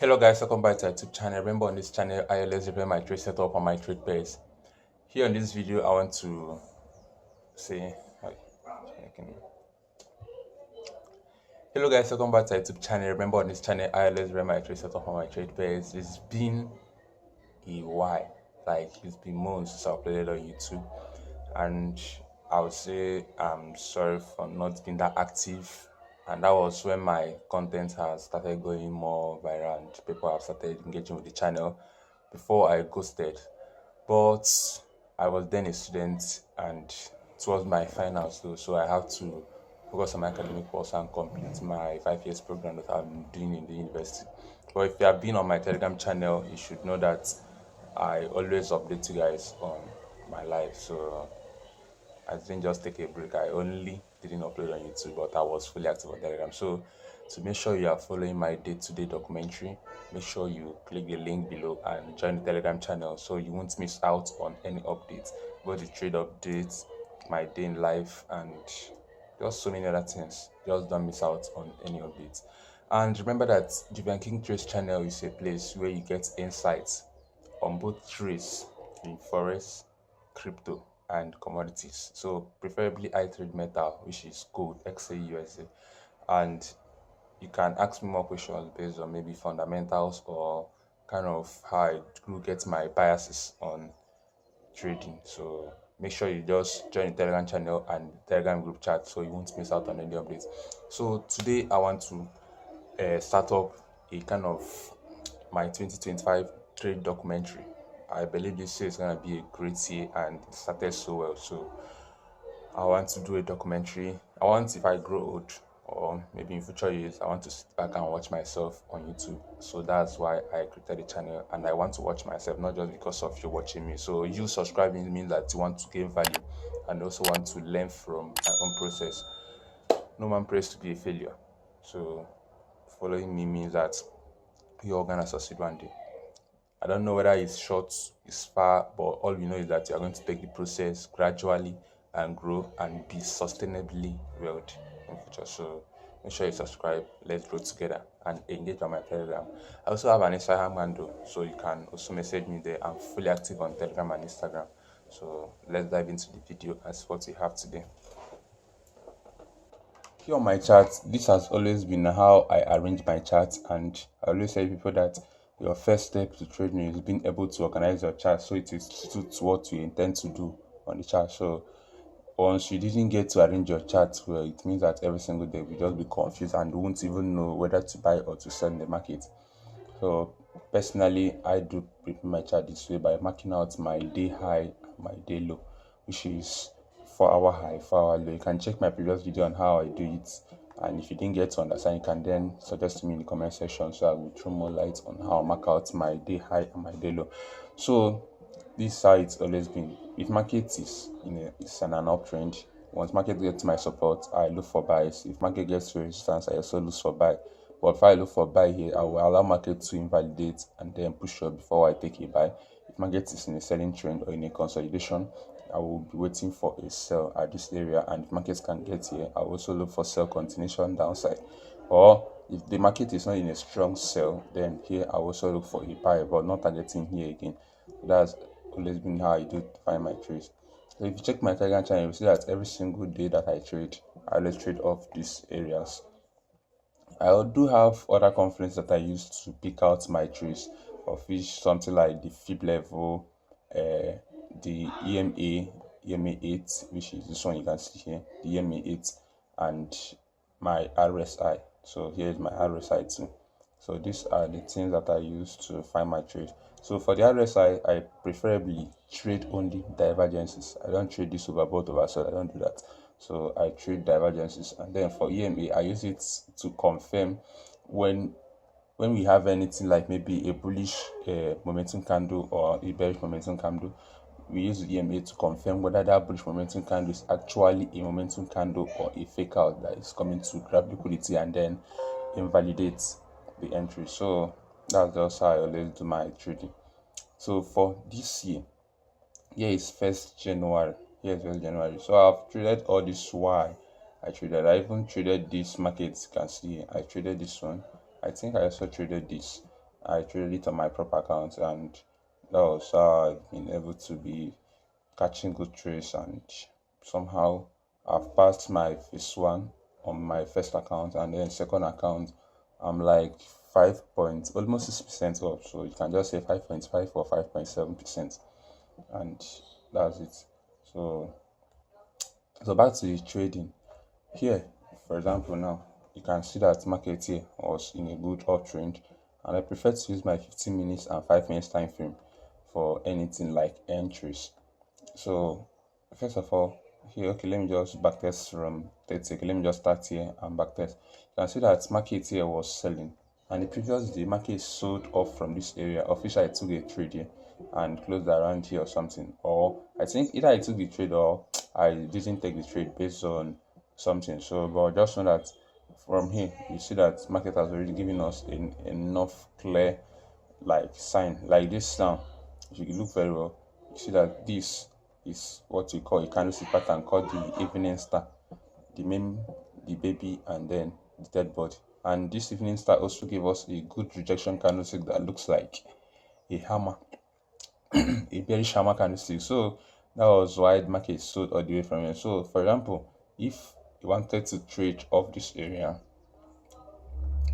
Hello guys, welcome back to our YouTube channel. Remember, on this channel I always repair my trade setup on my trade pairs. Here in this video I want to say hi. Hello guys, welcome back to our YouTube channel. Remember, on this channel I always repair my trade setup on my trade pairs. It's been a while, like it's been months since I uploaded on YouTube, and I would say I'm sorry for not being that active. And that was when my content has started going more viral and people have started engaging with the channel before I ghosted. But I was then a student and it was my finals though, so I have to focus on my academic course and complete my 5 years program that I'm doing in the university. But if you have been on my Telegram channel, you should know that I always update you guys on my life. So I didn't just take a break. I only didn't upload on YouTube, but I was fully active on Telegram. So to make sure you are following my day-to-day documentary, make sure you click the link below and join the Telegram channel so you won't miss out on any updates, both the trade updates, my day in life, and just so many other things. Just don't miss out on any updates. And remember that Jovianking Trades channel is a place where you get insights on both trades in forex, crypto, and commodities. So preferably I trade metal, which is gold, XA, USA. And you can ask me more questions based on maybe fundamentals or kind of how I do get my biases on trading. So make sure you just join the Telegram channel and Telegram group chat so you won't miss out on any updates. So today I want to start up a kind of my 2025 trade documentary. I believe this year is going to be a great year and it started so well. So I want to do a documentary. I want, if I grow old or maybe in future years, I want to sit back and watch myself on YouTube. So that's why I created the channel, and I want to watch myself, not just because of you watching me. So you subscribing means that you want to gain value and also want to learn from my own process. No man prays to be a failure. So following me means that you're gonna succeed one day. I don't know whether it's short, it's far, but all we know is that you are going to take the process gradually and grow and be sustainably wealthy in future. So make sure you subscribe. Let's grow together and engage on my Telegram. I also have an Instagram handle, so you can also message me there. I'm fully active on Telegram and Instagram. So let's dive into the video as what we have today. Here on my chart, this has always been how I arrange my chart, and I always tell people that your first step to trading is being able to organize your chart so it is true to what you intend to do on the chart. So once you didn't get to arrange your chart well, it means that every single day we just be confused and won't even know whether to buy or to sell in the market. So personally, I do prepare my chart this way by marking out my day high and my day low, which is 4 hour high, 4 hour low. You can check my previous video on how I do it, and if you didn't get to understand, you can then suggest to me in the comment section so I will throw more light on how I mark out my day high and my day low. So this is how it's always been. If market is it's an uptrend, once market gets to my support, I look for buys. If market gets to resistance, I also look for buy. But if I look for buy here, I will allow market to invalidate and then push up before I take a buy. If market is in a selling trend or in a consolidation, I will be waiting for a sell at this area, and if markets can get here, I will also look for sell continuation downside. Or if the market is not in a strong sell, then here I will also look for a buy, but not targeting here again. That's always been how I do find my trades. So if you check my Telegram channel, you see that every single day that I trade, I always trade off these areas. I do have other confluence that I use to pick out my trades, of which something like the fib level, the EMA 8, which is this one you can see here, the EMA 8, and my RSI. So here is my RSI too. So these are the things that I use to find my trade. So for the RSI, I preferably trade only divergences. I don't trade this overbought oversold. I don't do that. So I trade divergences, and then for EMA, I use it to confirm when we have anything like maybe a bullish momentum candle or a bearish momentum candle. We use the EMA to confirm whether that bullish momentum candle is actually a momentum candle or a fake out that is coming to grab liquidity and then invalidate the entry. So that's just how I always do my trading. So for this year, here is 1st January. Here is 1st January. So I've traded all this while I traded. I even traded this market. You can see I traded this one. I think I also traded this. I traded it on my proper account, and that was how I've been able to be catching good trades. And somehow I've passed my phase one on my first account, and then second account I'm like 5 point almost 6% up, so you can just say 5.5 or 5.7%, and that's it. So back to the trading. Here, for example, now you can see that market here was in a good uptrend, and I prefer to use my 15 minutes and 5 minutes time frame for anything like entries. So first of all, here, okay, let me just backtest from 30. Okay, let me just start here and backtest. You can see that market here was selling, and the previous day market sold off from this area, of which I took a trade here and closed around here or something. Or I think either I took the trade or I didn't take the trade based on something. So, but just know that from here you see that market has already given us enough clear like sign like this now. If you look very well, you see that this is what we call a candlestick pattern called the evening star, the main, the baby, and then the dead body. And this evening star also gave us a good rejection candlestick that looks like a hammer, a bearish hammer candlestick. So that was why the market sold all the way from here. So for example, if you wanted to trade off this area,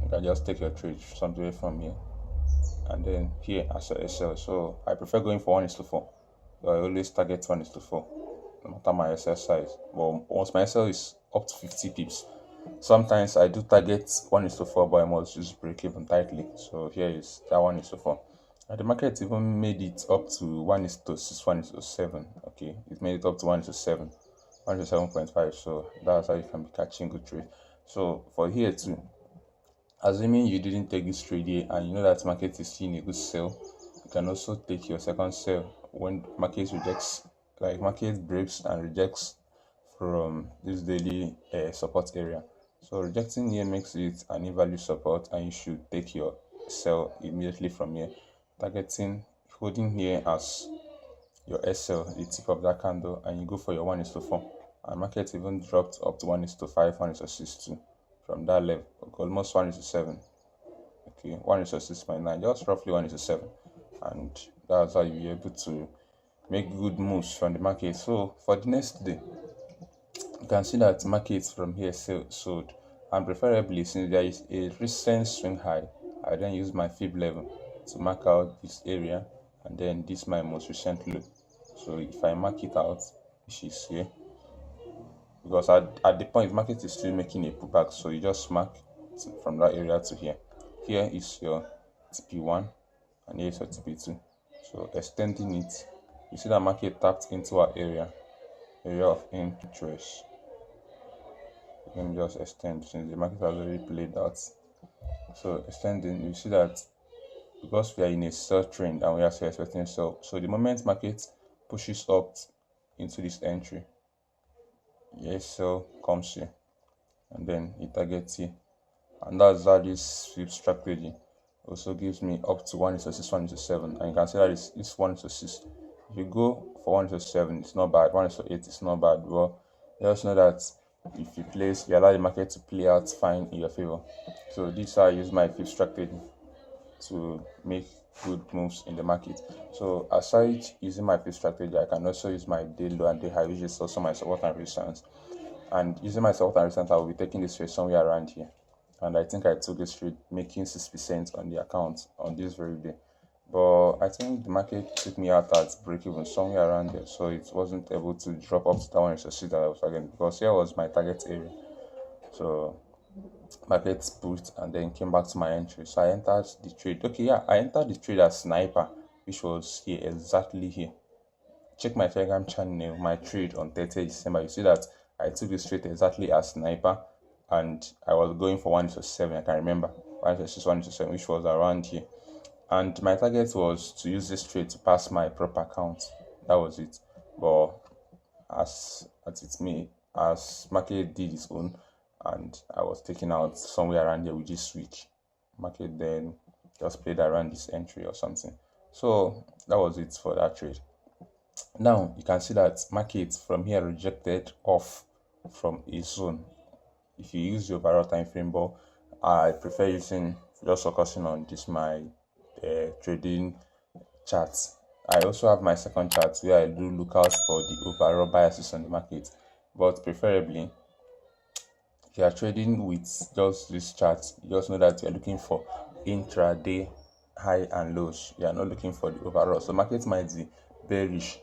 you can just take your trade somewhere from here, and then here as a SL. So I prefer going for 1:4. So I always target 1:4, no matter my SL size. But once my SL is up to 50 pips, sometimes I do target 1:4, but I must just break even tightly. So here is that 1:4. And the market even made it up to 1:6, 1:7. Okay, it made it up to 1:7, 1:7.5. So that's how you can be catching good trade. So for here too, assuming you didn't take this trade here and you know that market is seeing a good sell, you can also take your second sell when market rejects, like market breaks and rejects from this daily support area. So rejecting here makes it an invalid support, and you should take your sell immediately from here, targeting holding here as your SL, the tip of that candle, and you go for your 1:4. And market even dropped up to 1:5, 1:6 too from that level, almost 1:7. Okay, 1:6.9, just roughly 1:7, and that's how you'll be able to make good moves from the market. So for the next day, you can see that markets from here sold, and preferably since there is a recent swing high, I then use my fib level to mark out this area, and then this my most recent low. So if I mark it out, which is here, because at the point market is still making a pullback, so you just mark from that area to here. Here is your TP1, and here is your TP2. So extending it, you see that market tapped into our area of interest. Let me just extend since the market has already played out. So extending, you see that because we are in a sell trend and we are still expecting sell, so the moment market pushes up into this entry, yes, sell comes here, and then it targets here, and that's how this sweep strategy also gives me up to 1:6, 1:7, and you can see that it's 1:6. If you go for 1:7, it's not bad. 1:8, it's not bad. Well, just know that if you allow the market to play out fine in your favor. So this is how I use my fib strategy to make good moves in the market. So aside using my fib strategy, I can also use my day low and day high, which is also my support and resistance. And using my support and resistance, I will be taking this trade somewhere around here. And I think I took this trade making 6% on the account on this very day. But I think the market took me out at break even somewhere around there, so it wasn't able to drop up to that 1:6 that I was targeting, because here was my target area. So market pushed and then came back to my entry. So I entered the trade. Okay, yeah, I entered the trade as sniper, which was here, exactly here. Check my Telegram channel, my trade on 30th December. You see that I took this trade exactly as sniper, and I was going for 1:7. I can remember 1:6, 1:7, which was around here. And my target was to use this trade to pass my proper account. That was it. But as market did its own, and I was taken out somewhere around there with this switch, market then just played around this entry or something. So that was it for that trade. Now you can see that market from here rejected off from a zone. If you use the overall time frame, but I prefer using just focusing on this my trading charts. I also have my second chart where I do look out for the overall biases on the market, but preferably if you are trading with just this chart, you just know that you are looking for intraday high and lows. You are not looking for the overall. So market might be bearish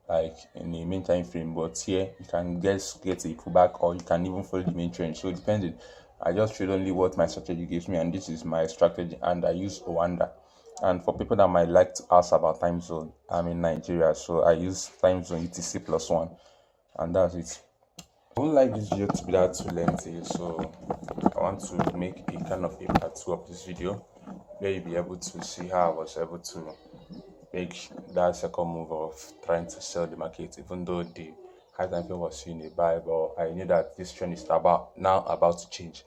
like in the main time frame, but here you can get a pullback, or you can even follow the main trend. So depending, I just trade only what my strategy gives me, and this is my strategy, and I use Owanda. And for people that might like to ask about time zone, I'm in Nigeria, so I use time zone UTC+1, and that's it. I wouldn't like this video to be that too lengthy, so I want to make a kind of a part 2 of this video where you'll be able to see how I was able to make that second move of trying to sell the market, even though the high time frame was seeing a buy, but I knew that this trend is about to change.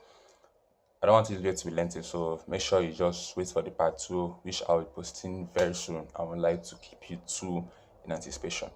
I don't want this video to be lengthy, so make sure you just wait for the part 2, which I will be posting very soon. I would like to keep you too in anticipation.